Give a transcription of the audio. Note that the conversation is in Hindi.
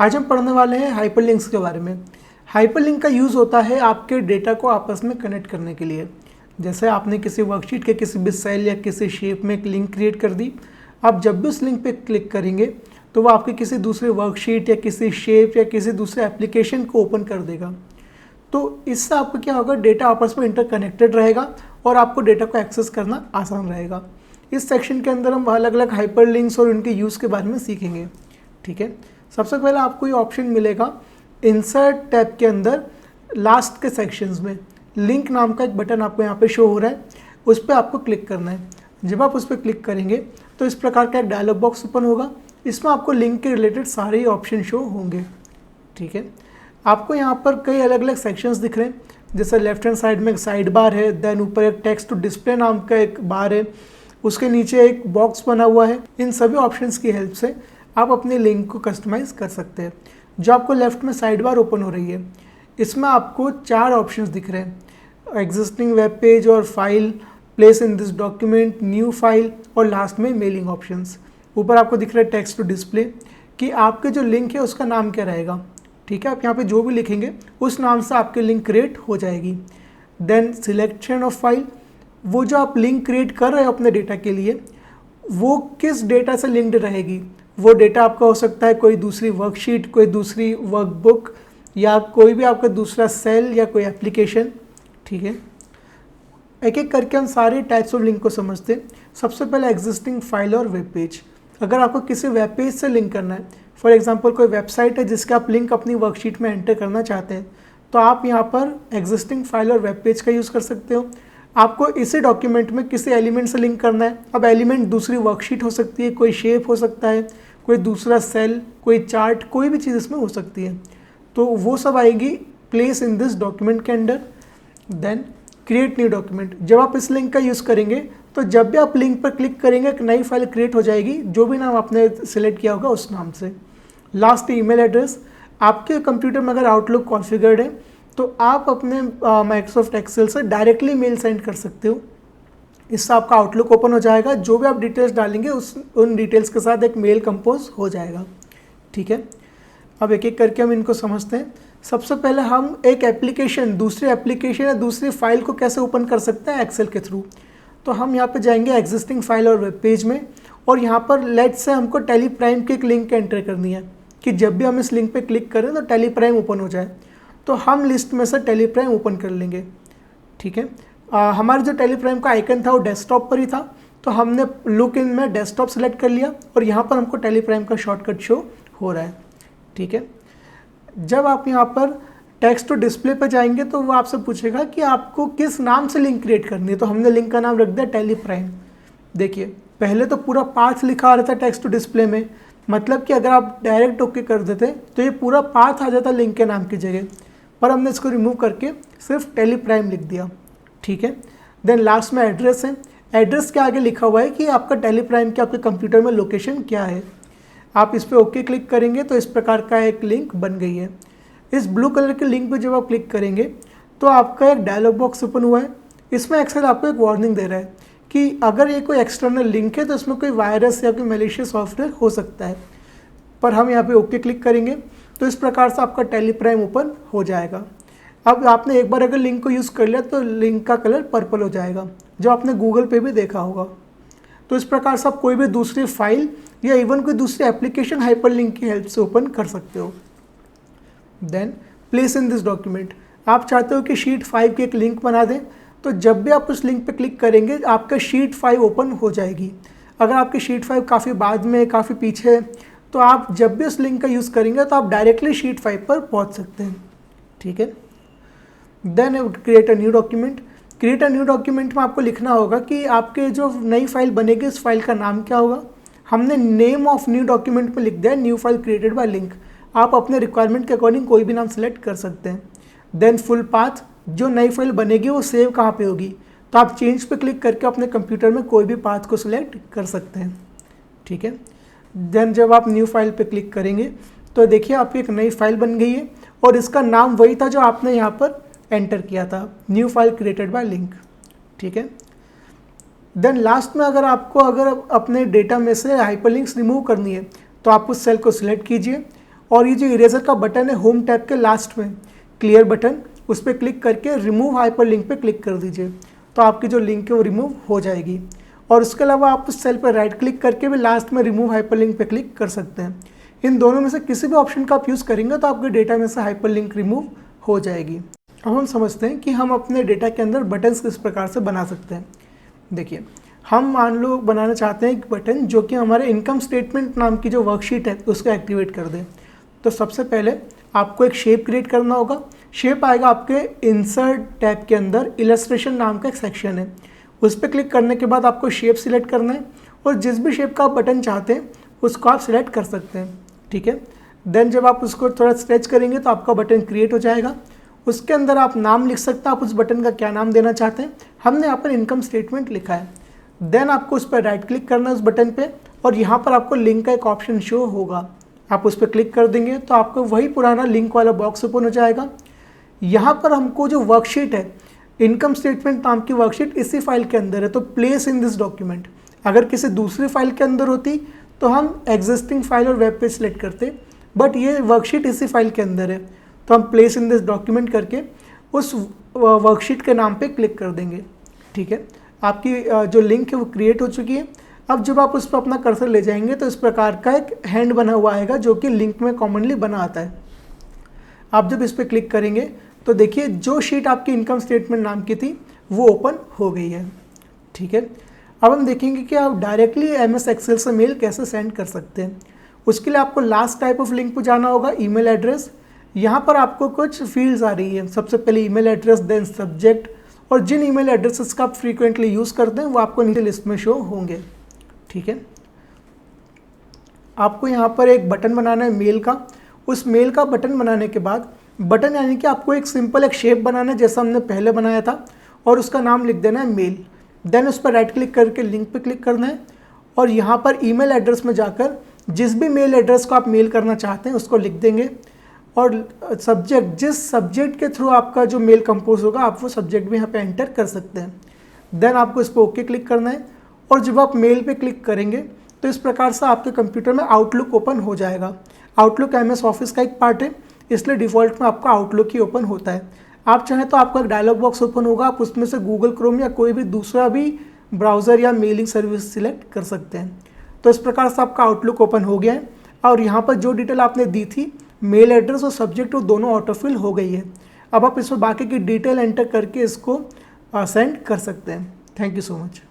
आज हम पढ़ने वाले हैं हाइपरलिंक्स के बारे में। हाइपरलिंक का यूज़ होता है आपके डेटा को आपस में कनेक्ट करने के लिए। जैसे आपने किसी वर्कशीट के किसी भी सेल या किसी शेप में एक लिंक क्रिएट कर दी, आप जब भी उस लिंक पे क्लिक करेंगे तो वो आपके किसी दूसरे वर्कशीट या किसी शेप या किसी दूसरे एप्लीकेशन को ओपन कर देगा। तो इससे आपको क्या होगा, डेटा आपस में इंटरकनेक्टेड रहेगा और आपको डेटा को एक्सेस करना आसान रहेगा। इस सेक्शन के अंदर हम अलग अलग हाइपरलिंक्स और उनके यूज़ के बारे में सीखेंगे। ठीक है, सबसे पहले आपको ये ऑप्शन मिलेगा इंसर्ट टैब के अंदर लास्ट के सेक्शंस में लिंक नाम का एक बटन आपको यहाँ पे शो हो रहा है, उस पर आपको क्लिक करना है। जब आप उस पर क्लिक करेंगे तो इस प्रकार का एक डायलॉग बॉक्स ओपन होगा। इसमें आपको लिंक के रिलेटेड सारे ही ऑप्शन शो होंगे। ठीक है, आपको यहाँ पर कई अलग अलग सेक्शंस दिख रहे हैं। जैसे लेफ्ट हैंड साइड में एक साइड बार है, देन ऊपर एक टेक्स्ट टू डिस्प्ले नाम का एक बार है, उसके नीचे एक बॉक्स बना हुआ है। इन सभी ऑप्शंस की हेल्प से आप अपने लिंक को कस्टमाइज़ कर सकते हैं। जो आपको लेफ्ट में साइड बार ओपन हो रही है, इसमें आपको 4 ऑप्शंस दिख रहे हैं, एग्जिस्टिंग वेब पेज और file, place in this document, new file और लास्ट में मेलिंग ऑप्शंस। ऊपर आपको दिख रहा है टेक्स्ट टू डिस्प्ले कि आपके जो लिंक है उसका नाम क्या रहेगा। ठीक है, आप यहाँ पे जो भी लिखेंगे उस नाम से आपकी लिंक क्रिएट हो जाएगी। देन सिलेक्शन ऑफ फाइल, वो जो आप लिंक क्रिएट कर रहे हो अपने डेटा के लिए, वो किस डेटा से लिंक्ड रहेगी। वो डेटा आपका हो सकता है कोई दूसरी वर्कशीट, कोई दूसरी वर्कबुक या कोई भी आपका दूसरा सेल या कोई एप्लीकेशन। ठीक है, एक एक करके हम सारे टाइप्स ऑफ लिंक को समझते हैं। सबसे पहले एग्जिस्टिंग फाइल और वेब पेज। अगर आपको किसी वेब पेज से लिंक करना है, फॉर एग्जांपल कोई वेबसाइट है जिसका आप लिंक अपनी वर्कशीट में एंटर करना चाहते हैं, तो आप यहाँ पर एग्जिस्टिंग फाइल और वेब पेज का यूज़ कर सकते हो। आपको इसी डॉक्यूमेंट में किसी एलिमेंट से लिंक करना है। अब एलिमेंट दूसरी वर्कशीट हो सकती है, कोई शेप हो सकता है, कोई दूसरा सेल, कोई चार्ट, कोई भी चीज़ इसमें हो सकती है। तो वो सब आएगी प्लेस इन दिस डॉक्यूमेंट के under. Then create new document. जब आप इस लिंक का यूज़ करेंगे तो जब भी आप लिंक पर क्लिक करेंगे एक नई फाइल क्रिएट हो जाएगी, जो भी नाम आपने सिलेक्ट किया होगा उस नाम से। Last email address. आपके कंप्यूटर में अगर आउटलुक कॉन्फ़िगर्ड है तो आप अपने माइक्रोसॉफ्ट एक्सेल से डायरेक्टली मेल सेंड कर सकते हो। इससे आपका आउटलुक ओपन हो जाएगा, जो भी आप डिटेल्स डालेंगे उन डिटेल्स के साथ एक मेल कंपोज हो जाएगा। ठीक है, अब एक एक करके हम इनको समझते हैं। सबसे पहले हम एक एप्लीकेशन दूसरी एप्लीकेशन या दूसरी फाइल को कैसे ओपन कर सकते हैं एक्सेल के थ्रू। तो हम यहाँ पे जाएंगे एग्जिस्टिंग फाइल और वेब पेज में, और यहाँ पर लेट से हमको टेली प्राइम की एक लिंक एंटर करनी है कि जब भी हम इस लिंक पे क्लिक करें तो टेली प्राइम ओपन हो जाए। तो हम लिस्ट में से टेली प्राइम ओपन कर लेंगे। ठीक है, हमारे जो टेली प्राइम का आइकन था वो डेस्कटॉप पर ही था, तो हमने लुक इन में डेस्कटॉप सेलेक्ट कर लिया और यहाँ पर हमको टेली प्राइम का शॉर्टकट शो हो रहा है। ठीक है, जब आप यहाँ पर टेक्स्ट टू डिस्प्ले पर जाएंगे तो वो आपसे पूछेगा कि आपको किस नाम से लिंक क्रिएट करनी है। तो हमने लिंक का नाम रख दिया टेली प्राइम। देखिए, पहले तो पूरा पाथ लिखा आ रहा था टेक्स्ट टू डिस्प्ले में, मतलब कि अगर आप डायरेक्ट ओके कर देते तो ये पूरा पाथ आ जाता लिंक के नाम की जगह, पर हमने इसको रिमूव करके सिर्फ टेली प्राइम लिख दिया। ठीक है, देन लास्ट में एड्रेस है। एड्रेस के आगे लिखा हुआ है कि आपका टेली प्राइम के आपके कंप्यूटर में लोकेशन क्या है। आप इस पर ओके क्लिक करेंगे तो इस प्रकार का एक लिंक बन गई है। इस ब्लू कलर के लिंक पे जब आप क्लिक करेंगे तो आपका एक डायलॉग बॉक्स ओपन हुआ है। इसमें एक्सेल आपको एक वार्निंग दे रहा है कि अगर ये कोई एक्सटर्नल लिंक है तो इसमें कोई वायरस या कोई मैलिशियस सॉफ्टवेयर हो सकता है। पर हम यहाँ पे ओके क्लिक करेंगे तो इस प्रकार से आपका टेली प्राइम ओपन हो जाएगा। अब आपने एक बार अगर लिंक को यूज़ कर लिया तो लिंक का कलर पर्पल हो जाएगा, जो आपने गूगल पे भी देखा होगा। तो इस प्रकार से आप कोई भी दूसरी फाइल या इवन कोई दूसरी एप्लीकेशन हाइपरलिंक की हेल्प से ओपन कर सकते हो। Then place in this document. आप चाहते हो कि शीट 5 की एक लिंक बना दें, तो जब भी आप उस लिंक पे क्लिक करेंगे आपका शीट 5 ओपन हो जाएगी। अगर आपकी शीट 5 काफ़ी बाद में, काफ़ी पीछे है, तो आप जब भी उस लिंक का यूज़ करेंगे तो आप डायरेक्टली शीट 5 पर पहुँच सकते हैं। ठीक है, then create a new document. Create a new document में आपको लिखना होगा कि आपके जो नई फाइल बनेगी उस फाइल का नाम क्या होगा। हमने नेम ऑफ न्यू डॉक्यूमेंट में लिख दिया new file created by link. आप अपने रिक्वायरमेंट के अकॉर्डिंग कोई भी नाम सेलेक्ट कर सकते हैं। देन फुल पाथ, जो नई फाइल बनेगी वो सेव कहाँ पे होगी, तो आप चेंज पे क्लिक करके अपने कंप्यूटर में कोई भी पाथ को सिलेक्ट कर सकते हैं। ठीक है, देन जब आप न्यू फाइल पे क्लिक करेंगे तो देखिए आपकी एक नई फाइल बन गई है और इसका नाम वही था जो आपने यहाँ पर एंटर किया था, new file created by link. ठीक है, देन लास्ट में अगर अपने डेटा में से हाइपरलिंक्स रिमूव करनी है तो आप उस सेल को सिलेक्ट कीजिए और ये जो इरेजर का बटन है होम टैब के लास्ट में क्लियर बटन, उस पर क्लिक करके रिमूव हाइपरलिंक पे क्लिक कर दीजिए, तो आपकी जो लिंक है वो रिमूव हो जाएगी। और उसके अलावा आप उस सेल पर राइट क्लिक करके भी लास्ट में रिमूव हाइपरलिंक पे क्लिक कर सकते हैं। इन दोनों में से किसी भी ऑप्शन का आप यूज़ करेंगे तो आपके डेटा में से हाइपरलिंक रिमूव हो जाएगी। अब हम समझते हैं कि हम अपने डेटा के अंदर बटन्स किस प्रकार से बना सकते हैं। देखिए, हम मान लो बनाना चाहते हैं एक बटन जो कि हमारे इनकम स्टेटमेंट नाम की जो वर्कशीट है उसको एक्टिवेट कर दे। तो सबसे पहले आपको एक शेप क्रिएट करना होगा। शेप आएगा आपके इंसर्ट टैब के अंदर, इलस्ट्रेशन नाम का एक सेक्शन है, उस पर क्लिक करने के बाद आपको शेप सिलेक्ट करना है और जिस भी शेप का आप बटन चाहते हैं उसको आप सिलेक्ट कर सकते हैं। ठीक है, देन जब आप उसको थोड़ा स्ट्रेच करेंगे तो आपका बटन क्रिएट हो जाएगा। उसके अंदर आप नाम लिख सकते हैं, आप उस बटन का क्या नाम देना चाहते हैं। हमने यहाँ पर इनकम स्टेटमेंट लिखा है। देन आपको उस पर राइट क्लिक करना है उस बटन पे और यहाँ पर आपको लिंक का एक ऑप्शन शो होगा, आप उस पर क्लिक कर देंगे तो आपको वही पुराना लिंक वाला बॉक्स ओपन हो जाएगा। यहाँ पर हमको जो वर्कशीट है, इनकम स्टेटमेंट नाम की वर्कशीट इसी फाइल के अंदर है, तो प्लेस इन दिस डॉक्यूमेंट। अगर किसी दूसरी फाइल के अंदर होती तो हम एग्जिस्टिंग फाइल और वेब पेज सेलेक्ट करते, बट ये वर्कशीट इसी फाइल के अंदर है, तो हम प्लेस इन दिस डॉक्यूमेंट करके उस वर्कशीट के नाम पे क्लिक कर देंगे। ठीक है, आपकी जो लिंक है वो क्रिएट हो चुकी है। अब जब आप उस पर अपना कर्सर ले जाएंगे तो इस प्रकार का एक हैंड बना हुआ आएगा जो कि लिंक में कॉमनली बना आता है। आप जब इस पर क्लिक करेंगे तो देखिए जो शीट आपकी इनकम स्टेटमेंट नाम की थी वो ओपन हो गई है। ठीक है, अब हम देखेंगे कि आप डायरेक्टली MS एक्सेल से मेल कैसे सेंड कर सकते हैं। उसके लिए आपको लास्ट टाइप ऑफ लिंक पर जाना होगा, ईमेल एड्रेस। यहाँ पर आपको कुछ फील्ड्स आ रही है, सबसे पहले ईमेल एड्रेस, देन सब्जेक्ट, और जिन ईमेल एड्रेसेस का आप फ्रीक्वेंटली यूज़ करते हैं वो आपको नीचे लिस्ट में शो होंगे। ठीक है, आपको यहाँ पर एक बटन बनाना है मेल का। उस मेल का बटन बनाने के बाद बटन यानी कि आपको एक सिंपल एक शेप बनाना है जैसा हमने पहले बनाया था और उसका नाम लिख देना है मेल। देन उस पर राइट क्लिक करके लिंक पे क्लिक करना है और यहाँ पर ईमेल एड्रेस में जाकर जिस भी मेल एड्रेस को आप मेल करना चाहते हैं उसको लिख देंगे और सब्जेक्ट, जिस सब्जेक्ट के थ्रू आपका जो मेल कंपोज होगा आप वो सब्जेक्ट भी यहाँ पे एंटर कर सकते हैं। देन आपको इस पर ओके क्लिक करना है और जब आप मेल पे क्लिक करेंगे तो इस प्रकार से आपके कंप्यूटर में आउटलुक ओपन हो जाएगा। आउटलुक MS ऑफिस का एक पार्ट है, इसलिए डिफ़ॉल्ट में आपका आउटलुक ही ओपन होता है। आप चाहें तो आपका एक डायलॉग बॉक्स ओपन होगा, आप उसमें से गूगल क्रोम या कोई भी दूसरा भी ब्राउज़र या मेलिंग सर्विस सिलेक्ट कर सकते हैं। तो इस प्रकार से आपका आउटलुक ओपन हो गया है और यहाँ पर जो डिटेल आपने दी थी, मेल एड्रेस और सब्जेक्ट, वो दोनों ऑटोफिल हो गई है। अब आप इसमें बाकी की डिटेल एंटर करके इसको सेंड कर सकते हैं। Thank you so much.